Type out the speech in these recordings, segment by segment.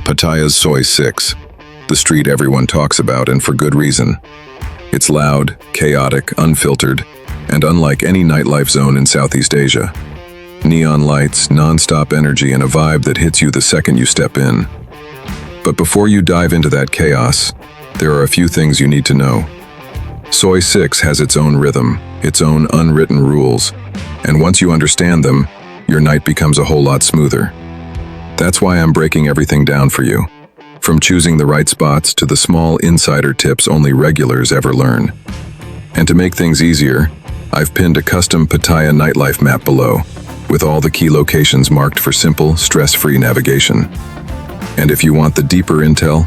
Pattaya Soi 6, the street everyone talks about, and for good reason. It's loud, chaotic, unfiltered, and unlike any nightlife zone in Southeast Asia. Neon lights, non-stop energy, and a vibe that hits you the second you step in. But before you dive into that chaos, there are a few things you need to know. Soi 6 has its own rhythm, its own unwritten rules, and once you understand them, your night becomes a whole lot smoother. That's why I'm breaking everything down for you, from choosing the right spots to the small insider tips only regulars ever learn. And to make things easier, I've pinned a custom Pattaya Nightlife Map below, with all the key locations marked for simple, stress-free navigation. And if you want the deeper intel,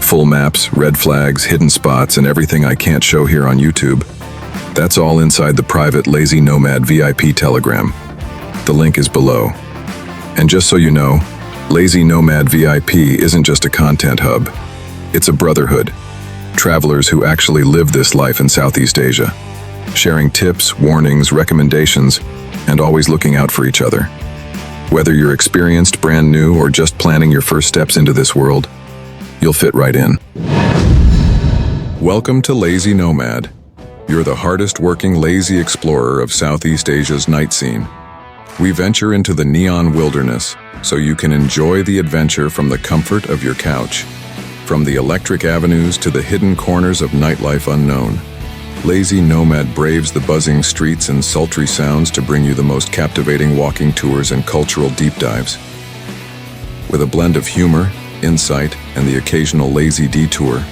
full maps, red flags, hidden spots, and everything I can't show here on YouTube, that's all inside the private Lazy Nomad VIP Telegram. The link is below. And just so you know, Lazy Nomad VIP isn't just a content hub. It's a brotherhood. Travelers who actually live this life in Southeast Asia, sharing tips, warnings, recommendations, and always looking out for each other. Whether you're experienced, brand new, or just planning your first steps into this world, you'll fit right in. Welcome to Lazy Nomad. You're the hardest working lazy explorer of Southeast Asia's night scene. We venture into the neon wilderness so you can enjoy the adventure from the comfort of your couch. From the electric avenues to the hidden corners of nightlife unknown, Lazy Nomad braves the buzzing streets and sultry sounds to bring you the most captivating walking tours and cultural deep dives. With a blend of humor, insight, and the occasional lazy detour,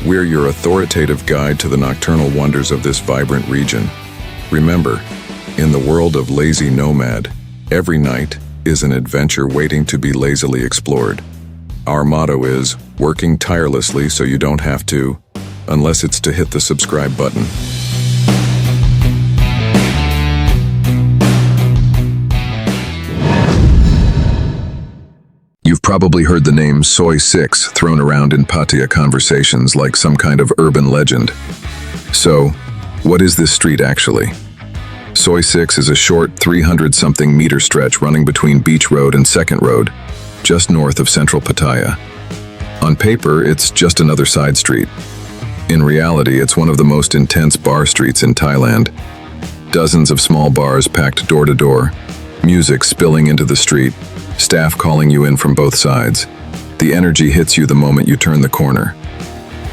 we're your authoritative guide to the nocturnal wonders of this vibrant region. Remember, in the world of Lazy Nomad, every night is an adventure waiting to be lazily explored. Our motto is, working tirelessly so you don't have to, unless it's to hit the subscribe button. You've probably heard the name Soi 6 thrown around in Pattaya conversations like some kind of urban legend. So, what is this street actually? Soi 6 is a short 300-something meter stretch running between Beach Road and Second Road, just north of central Pattaya. On paper, it's just another side street. In reality, it's one of the most intense bar streets in Thailand. Dozens of small bars packed door to door, music spilling into the street, staff calling you in from both sides. The energy hits you the moment you turn the corner.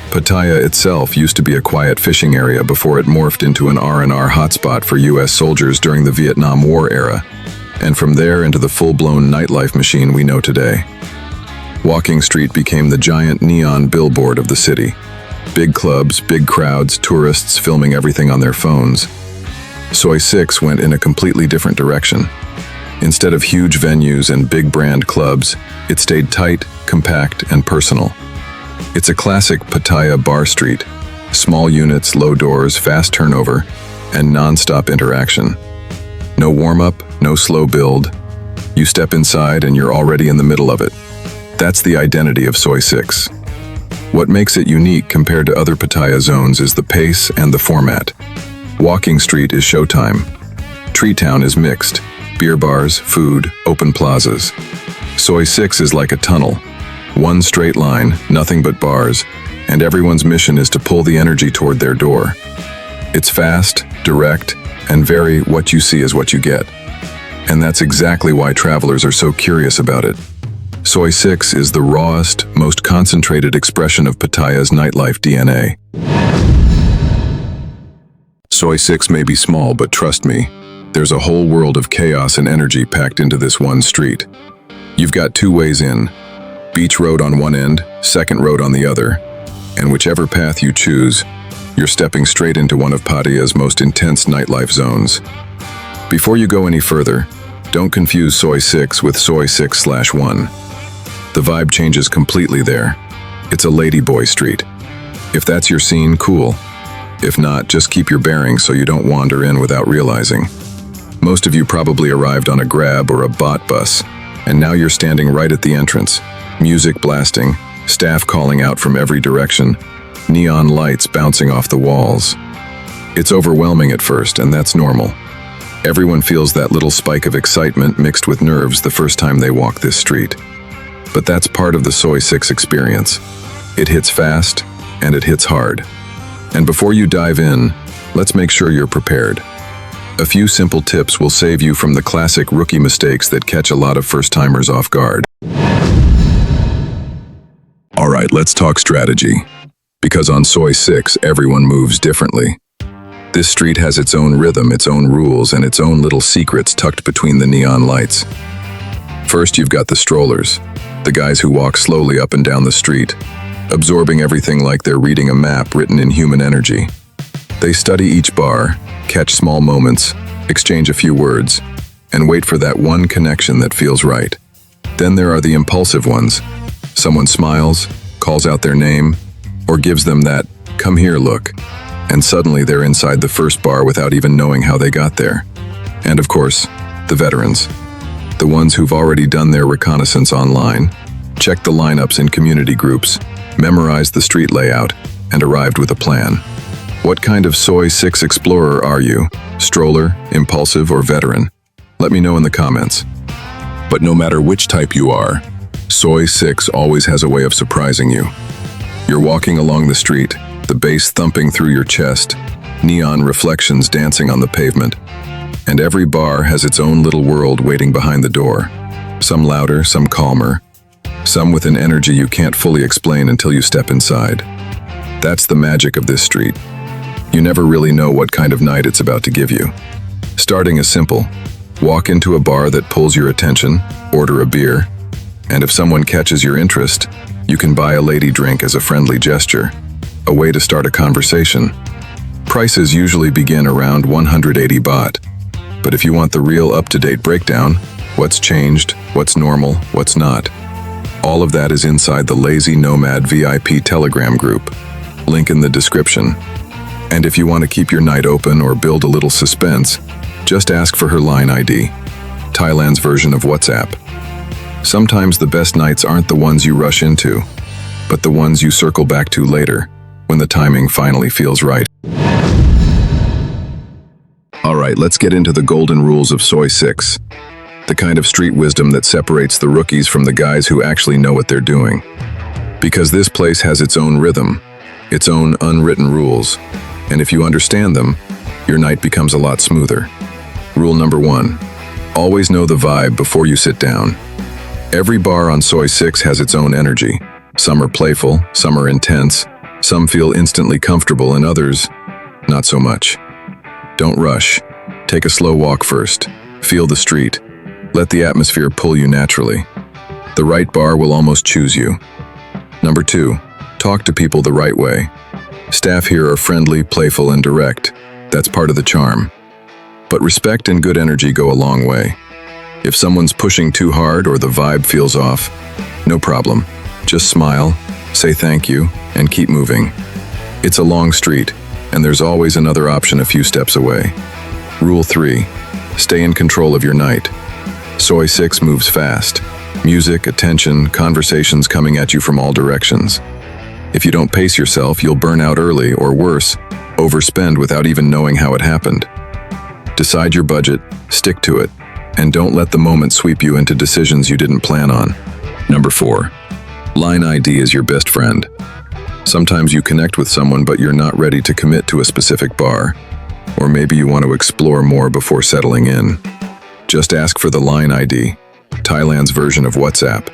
Pattaya itself used to be a quiet fishing area before it morphed into an R&R hotspot for US soldiers during the Vietnam War era, and from there into the full-blown nightlife machine we know today. Walking Street became the giant neon billboard of the city. Big clubs, big crowds, tourists filming everything on their phones. Soi 6 went in a completely different direction. Instead of huge venues and big brand clubs, it stayed tight, compact, and personal. It's a classic Pattaya bar street. Small units, low doors, fast turnover, and non-stop interaction. No warm-up, no slow build. You step inside and you're already in the middle of it. That's the identity of Soi 6. What makes it unique compared to other Pattaya zones is the pace and the format. Walking Street is showtime. Tree Town is mixed. Beer bars, food, open plazas. Soi 6 is like a tunnel. One straight line, nothing but bars, and everyone's mission is to pull the energy toward their door. It's fast, direct, and very what you see is what you get. And that's exactly why travelers are so curious about it. Soi 6 is the rawest, most concentrated expression of Pattaya's nightlife DNA. Soi 6 may be small, but trust me, there's a whole world of chaos and energy packed into this one street. You've got two ways in. Beach Road on one end, Second Road on the other, and whichever path you choose, you're stepping straight into one of Pattaya's most intense nightlife zones. Before you go any further, don't confuse Soi 6 with Soi 6/1. The vibe changes completely there. It's a ladyboy street. If that's your scene, cool. If not, just keep your bearings so you don't wander in without realizing. Most of you probably arrived on a Grab or a bot bus, and now you're standing right at the entrance. Music blasting, staff calling out from every direction, neon lights bouncing off the walls. It's overwhelming at first, and that's normal. Everyone feels that little spike of excitement mixed with nerves the first time they walk this street. But that's part of the Soi 6 experience. It hits fast, and it hits hard. And before you dive in, let's make sure you're prepared. A few simple tips will save you from the classic rookie mistakes that catch a lot of first-timers off guard. All right, let's talk strategy. Because on Soi 6, everyone moves differently. This street has its own rhythm, its own rules, and its own little secrets tucked between the neon lights. First, you've got the strollers, the guys who walk slowly up and down the street, absorbing everything like they're reading a map written in human energy. They study each bar, catch small moments, exchange a few words, and wait for that one connection that feels right. Then there are the impulsive ones. Someone smiles, calls out their name, or gives them that "come here" look, and suddenly they're inside the first bar without even knowing how they got there. And of course, the veterans. The ones who've already done their reconnaissance online, checked the lineups in community groups, memorized the street layout, and arrived with a plan. What kind of Soi 6 explorer are you? Stroller, impulsive, or veteran? Let me know in the comments. But no matter which type you are, Soi 6 always has a way of surprising you. You're walking along the street, the bass thumping through your chest, neon reflections dancing on the pavement, and every bar has its own little world waiting behind the door. Some louder, some calmer, some with an energy you can't fully explain until you step inside. That's the magic of this street. You never really know what kind of night it's about to give you. Starting is simple. Walk into a bar that pulls your attention, order a beer, and if someone catches your interest, you can buy a lady drink as a friendly gesture, a way to start a conversation. Prices usually begin around 180 baht, but if you want the real up-to-date breakdown, what's changed, what's normal, what's not, all of that is inside the Lazy Nomad VIP Telegram group, link in the description. And if you want to keep your night open or build a little suspense, just ask for her line ID, Thailand's version of WhatsApp. Sometimes the best nights aren't the ones you rush into, but the ones you circle back to later, when the timing finally feels right. All right, let's get into the golden rules of Soi 6, the kind of street wisdom that separates the rookies from the guys who actually know what they're doing. Because this place has its own rhythm, its own unwritten rules, and if you understand them, your night becomes a lot smoother. Rule number 1, always know the vibe before you sit down. Every bar on Soi 6 has its own energy. Some are playful, some are intense, some feel instantly comfortable, and others, not so much. Don't rush. Take a slow walk first. Feel the street. Let the atmosphere pull you naturally. The right bar will almost choose you. Number 2, talk to people the right way. Staff here are friendly, playful, and direct. That's part of the charm. But respect and good energy go a long way. If someone's pushing too hard or the vibe feels off, no problem. Just smile, say thank you, and keep moving. It's a long street, and there's always another option a few steps away. Rule 3, stay in control of your night. Soi 6 moves fast. Music, attention, conversations coming at you from all directions. If you don't pace yourself, you'll burn out early, or worse, overspend without even knowing how it happened. Decide your budget, stick to it, and don't let the moment sweep you into decisions you didn't plan on. Number 4, line ID is your best friend. Sometimes you connect with someone but you're not ready to commit to a specific bar, or maybe you want to explore more before settling in. Just ask for the line ID, Thailand's version of WhatsApp.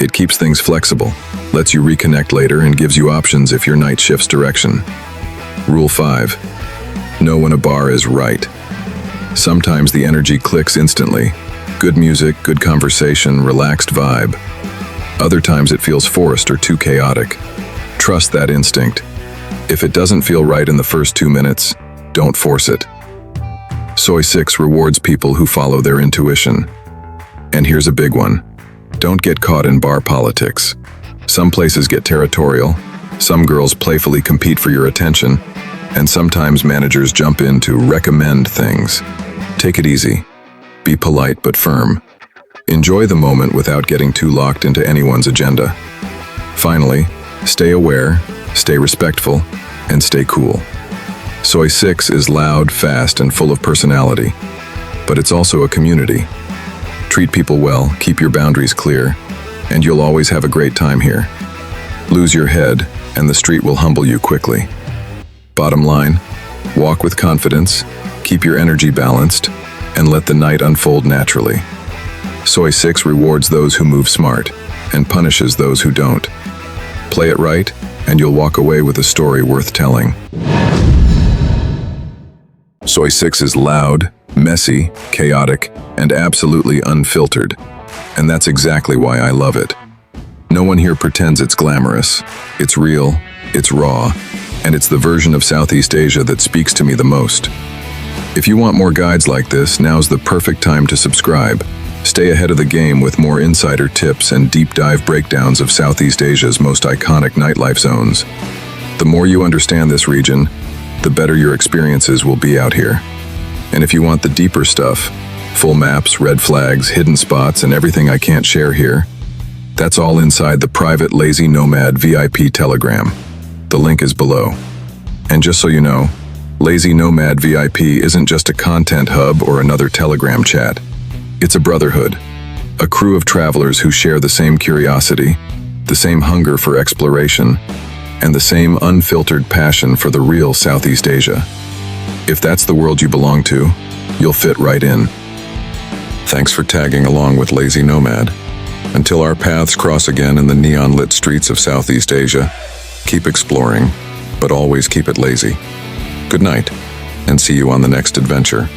It keeps things flexible, lets you reconnect later, and gives you options if your night shifts direction. Rule 5, know when a bar is right. Sometimes the energy clicks instantly. Good music, good conversation, relaxed vibe. Other times it feels forced or too chaotic. Trust that instinct. If it doesn't feel right in the first 2 minutes, don't force it. Soi 6 rewards people who follow their intuition. And here's a big one. Don't get caught in bar politics. Some places get territorial, some girls playfully compete for your attention, and sometimes managers jump in to recommend things. Take it easy. Be polite but firm. Enjoy the moment without getting too locked into anyone's agenda. Finally, stay aware, stay respectful, and stay cool. Soi 6 is loud, fast, and full of personality, but it's also a community. Treat people well, keep your boundaries clear, and you'll always have a great time here. Lose your head, and the street will humble you quickly. Bottom line, walk with confidence, keep your energy balanced, and let the night unfold naturally. Soi 6 rewards those who move smart, and punishes those who don't. Play it right, and you'll walk away with a story worth telling. Soi 6 is loud, messy, chaotic, and absolutely unfiltered. And that's exactly why I love it. No one here pretends it's glamorous. It's real, it's raw, and it's the version of Southeast Asia that speaks to me the most. If you want more guides like this, now's the perfect time to subscribe. Stay ahead of the game with more insider tips and deep dive breakdowns of Southeast Asia's most iconic nightlife zones. The more you understand this region, the better your experiences will be out here. And if you want the deeper stuff, full maps, red flags, hidden spots, and everything I can't share here, that's all inside the private Lazy Nomad VIP Telegram. The link is below. And just so you know, Lazy Nomad VIP isn't just a content hub or another Telegram chat. It's a brotherhood, a crew of travelers who share the same curiosity, the same hunger for exploration, and the same unfiltered passion for the real Southeast Asia. If that's the world you belong to, you'll fit right in. Thanks for tagging along with Lazy Nomad. Until our paths cross again in the neon-lit streets of Southeast Asia, keep exploring, but always keep it lazy. Good night, and see you on the next adventure.